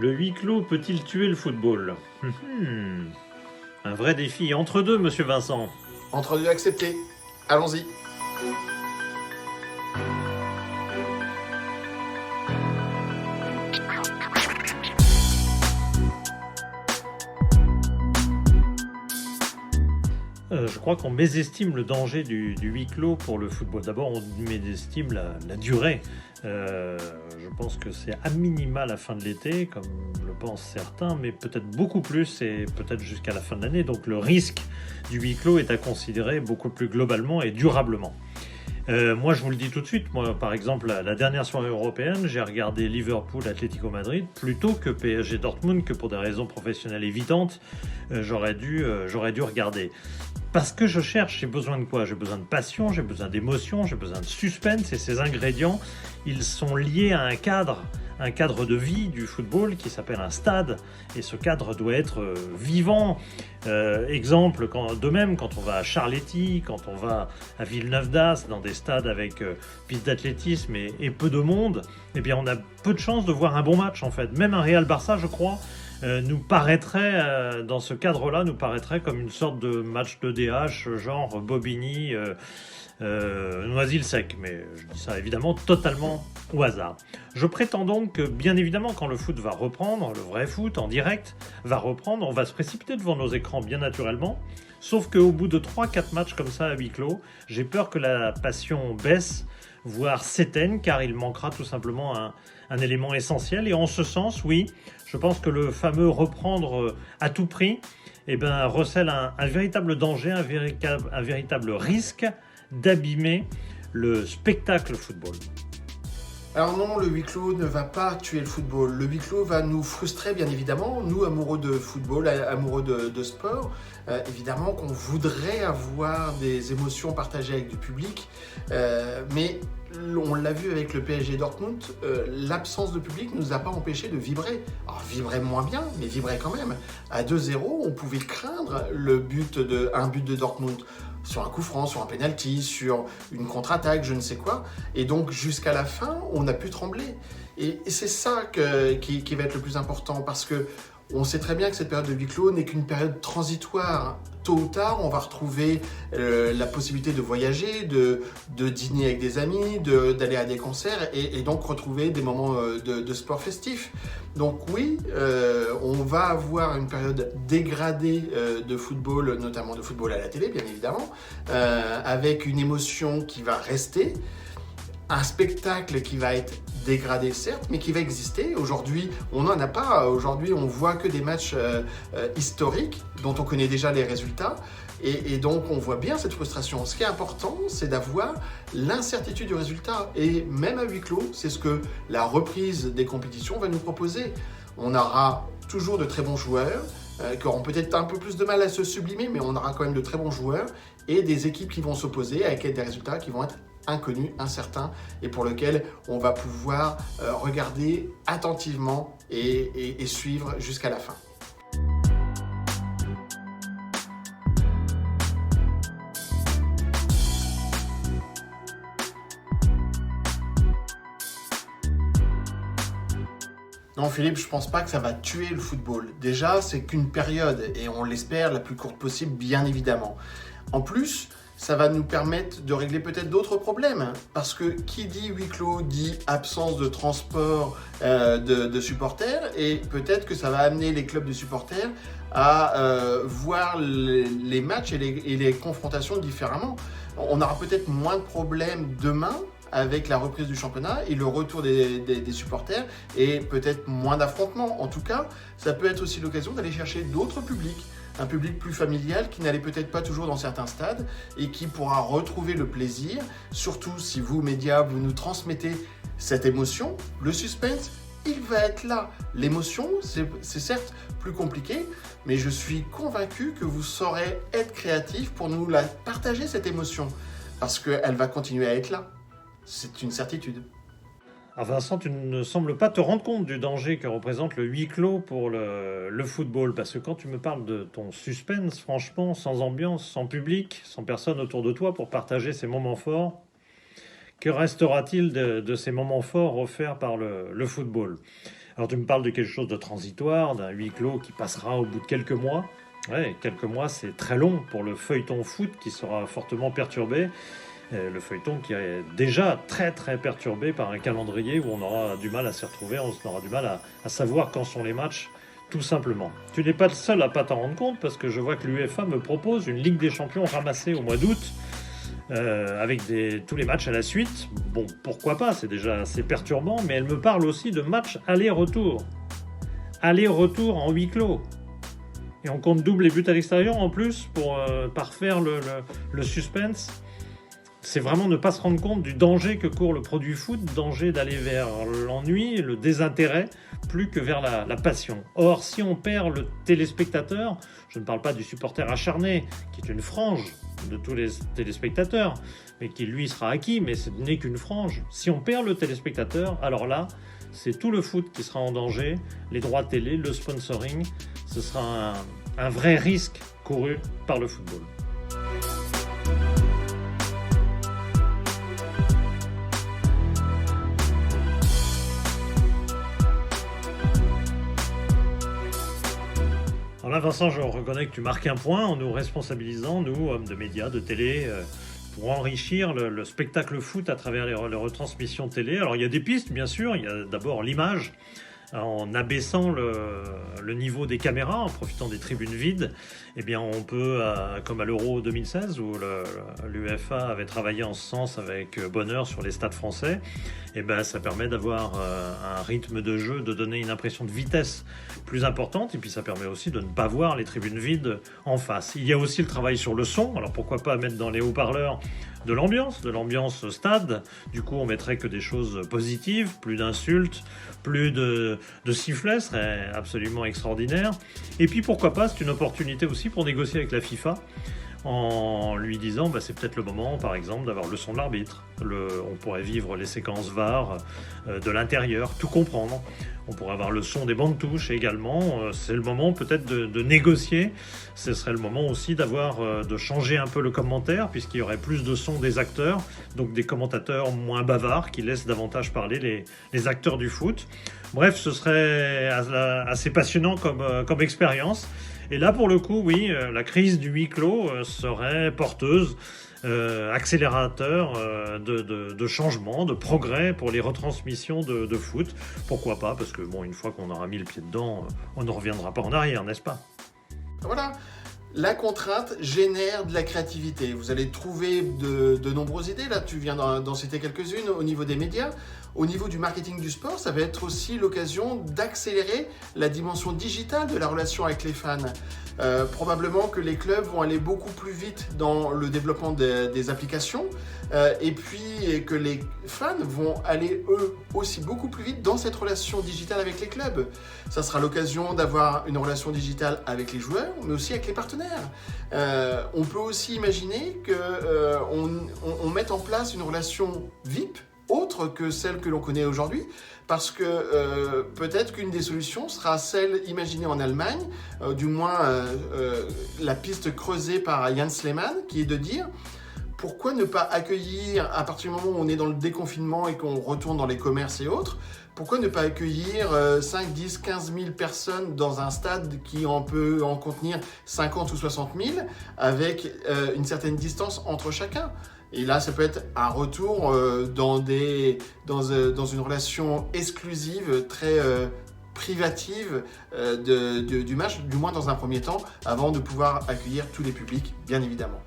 Le huis clos peut-il tuer le football? Un vrai défi entre deux, monsieur Vincent. Entendu, accepté. Allons-y. Je crois qu'on mésestime le danger du huis clos pour le football. D'abord, on mésestime la durée. Je pense que c'est à minima la fin de l'été, comme le pensent certains, mais peut-être beaucoup plus et peut-être jusqu'à la fin de l'année. Donc le risque du huis clos est à considérer beaucoup plus globalement et durablement. Moi, je vous le dis tout de suite. Moi, par exemple, la dernière soirée européenne, j'ai regardé Liverpool-Atlético Madrid plutôt que PSG Dortmund, que pour des raisons professionnelles évidentes, j'aurais dû regarder. Parce que j'ai besoin de quoi? J'ai besoin de passion, j'ai besoin d'émotion, j'ai besoin de suspense, et ces ingrédients, ils sont liés à un cadre de vie du football qui s'appelle un stade, et ce cadre doit être vivant. Exemple, de même, quand on va à Charletti, quand on va à Villeneuve d'Ascq, dans des stades avec piste d'athlétisme et peu de monde, eh bien on a peu de chances de voir un bon match en fait. Même un Real Barça, je crois, nous paraîtrait, dans ce cadre-là, nous paraîtrait comme une sorte de match de DH, genre Bobigny, Noisy-le-Sec. Mais je dis ça évidemment totalement au hasard. Je prétends donc que, bien évidemment, quand le foot va reprendre, le vrai foot en direct va reprendre, on va se précipiter devant nos écrans bien naturellement. Sauf qu'au bout de 3-4 matchs comme ça à huis clos, j'ai peur que la passion baisse, voire s'éteigne, car il manquera tout simplement un élément essentiel. Et en ce sens, oui, je pense que le fameux reprendre à tout prix recèle un véritable danger, un véritable risque d'abîmer le spectacle football. Alors non, le huis clos ne va pas tuer le football. Le huis clos va nous frustrer, bien évidemment. Nous, amoureux de football, amoureux de sport, évidemment qu'on voudrait avoir des émotions partagées avec du public. Mais on l'a vu avec le PSG Dortmund, l'absence de public ne nous a pas empêché de vibrer. Alors vibrer moins bien, mais vibrer quand même. À 2-0, on pouvait craindre un but de Dortmund sur un coup franc, sur un penalty, sur une contre-attaque, je ne sais quoi. Et donc jusqu'à la fin, on a pu trembler. Et c'est ça qui va être le plus important, parce que on sait très bien que cette période de huis clos n'est qu'une période transitoire. Tôt ou tard, on va retrouver la possibilité de voyager, de dîner avec des amis, d'aller à des concerts et donc retrouver des moments de sport festif. Donc oui, on va avoir une période dégradée de football, notamment de football à la télé, bien évidemment, avec une émotion qui va rester, un spectacle qui va être dégradé certes, mais qui va exister. Aujourd'hui, on n'en a pas. Aujourd'hui, on voit que des matchs historiques dont on connaît déjà les résultats. Et donc, on voit bien cette frustration. Ce qui est important, c'est d'avoir l'incertitude du résultat. Et même à huis clos, c'est ce que la reprise des compétitions va nous proposer. On aura toujours de très bons joueurs, qui auront peut-être un peu plus de mal à se sublimer, mais on aura quand même de très bons joueurs et des équipes qui vont s'opposer avec des résultats qui vont être inconnus, incertains, et pour lequel on va pouvoir regarder attentivement et suivre jusqu'à la fin. Non Philippe, je pense pas que ça va tuer le football. Déjà, c'est qu'une période, et on l'espère la plus courte possible, bien évidemment. En plus, ça va nous permettre de régler peut-être d'autres problèmes. Parce que qui dit huis clos dit absence de transport de supporters, et peut-être que ça va amener les clubs de supporters à voir les matchs et les confrontations différemment. On aura peut-être moins de problèmes demain avec la reprise du championnat et le retour des supporters, et peut-être moins d'affrontements. En tout cas, ça peut être aussi l'occasion d'aller chercher d'autres publics, un public plus familial qui n'allait peut-être pas toujours dans certains stades et qui pourra retrouver le plaisir, surtout si vous, médias, vous nous transmettez cette émotion, le suspense, il va être là. L'émotion, c'est certes plus compliqué, mais je suis convaincu que vous saurez être créatif pour nous la partager, cette émotion, parce qu'elle va continuer à être là. C'est une certitude. Alors Vincent, tu ne sembles pas te rendre compte du danger que représente le huis clos pour le football, parce que quand tu me parles de ton suspense, franchement, sans ambiance, sans public, sans personne autour de toi pour partager ces moments forts, que restera-t-il de ces moments forts offerts par le football? Alors tu me parles de quelque chose de transitoire, d'un huis clos qui passera au bout de quelques mois. Ouais, quelques mois, c'est très long pour le feuilleton foot qui sera fortement perturbé. Le feuilleton qui est déjà très très perturbé par un calendrier où on aura du mal à s'y retrouver, on aura du mal à savoir quand sont les matchs, tout simplement. Tu n'es pas le seul à pas t'en rendre compte parce que je vois que l'UEFA me propose une Ligue des Champions ramassée au mois d'août avec tous les matchs à la suite. Bon, pourquoi pas, c'est déjà assez perturbant, mais elle me parle aussi de matchs aller-retour. Aller-retour en huis clos. Et on compte double les buts à l'extérieur en plus pour parfaire le suspense. C'est vraiment ne pas se rendre compte du danger que court le produit foot, danger d'aller vers l'ennui, le désintérêt, plus que vers la passion. Or, si on perd le téléspectateur, je ne parle pas du supporter acharné, qui est une frange de tous les téléspectateurs, mais qui lui sera acquis, mais ce n'est qu'une frange. Si on perd le téléspectateur, alors là, c'est tout le foot qui sera en danger, les droits télé, le sponsoring, ce sera un vrai risque couru par le football. Alors là, Vincent, je reconnais que tu marques un point en nous responsabilisant, nous, hommes de médias, de télé, pour enrichir le spectacle foot à travers les retransmissions télé. Alors il y a des pistes, bien sûr. Il y a d'abord l'image, en abaissant le niveau des caméras, en profitant des tribunes vides. Eh bien, on peut, comme à l'Euro 2016, où l'UEFA avait travaillé en ce sens avec bonheur sur les stades français, eh ben, ça permet d'avoir un rythme de jeu, de donner une impression de vitesse plus importante, et puis ça permet aussi de ne pas voir les tribunes vides en face. Il y a aussi le travail sur le son, alors pourquoi pas mettre dans les haut-parleurs de l'ambiance stade. Du coup, on mettrait que des choses positives, plus d'insultes, plus de sifflets, ce serait absolument extraordinaire. Et puis pourquoi pas, c'est une opportunité aussi pour négocier avec la FIFA en lui disant c'est peut-être le moment, par exemple, d'avoir le son de l'arbitre. On pourrait vivre les séquences VAR de l'intérieur, tout comprendre. On pourrait avoir le son des bandes touches également. C'est le moment peut-être de négocier. Ce serait le moment aussi de changer un peu le commentaire, puisqu'il y aurait plus de son des acteurs, donc des commentateurs moins bavards qui laissent davantage parler les acteurs du foot. Bref, ce serait assez passionnant comme expérience. Et là, pour le coup, oui, la crise du huis clos serait porteuse, accélérateur de changement, de progrès pour les retransmissions de foot. Pourquoi pas? Parce que une fois qu'on aura mis le pied dedans, on ne reviendra pas en arrière, n'est-ce pas? Voilà. La contrainte génère de la créativité. Vous allez trouver de nombreuses idées. Là, tu viens d'en citer quelques-unes au niveau des médias. Au niveau du marketing du sport, ça va être aussi l'occasion d'accélérer la dimension digitale de la relation avec les fans. Probablement que les clubs vont aller beaucoup plus vite dans le développement des applications et puis que les fans vont aller eux aussi beaucoup plus vite dans cette relation digitale avec les clubs. Ça sera l'occasion d'avoir une relation digitale avec les joueurs, mais aussi avec les partenaires. On peut aussi imaginer qu'on mette en place une relation VIP autre que celle que l'on connaît aujourd'hui, parce que peut-être qu'une des solutions sera celle imaginée en Allemagne, du moins la piste creusée par Jens Lehmann, qui est de dire pourquoi ne pas accueillir, à partir du moment où on est dans le déconfinement et qu'on retourne dans les commerces et autres, pourquoi ne pas accueillir 5, 10, 15 000 personnes dans un stade qui peut en contenir 50 ou 60 000 avec une certaine distance entre chacun? Et là, ça peut être un retour dans une relation exclusive, très privative du match, du moins dans un premier temps, avant de pouvoir accueillir tous les publics, bien évidemment.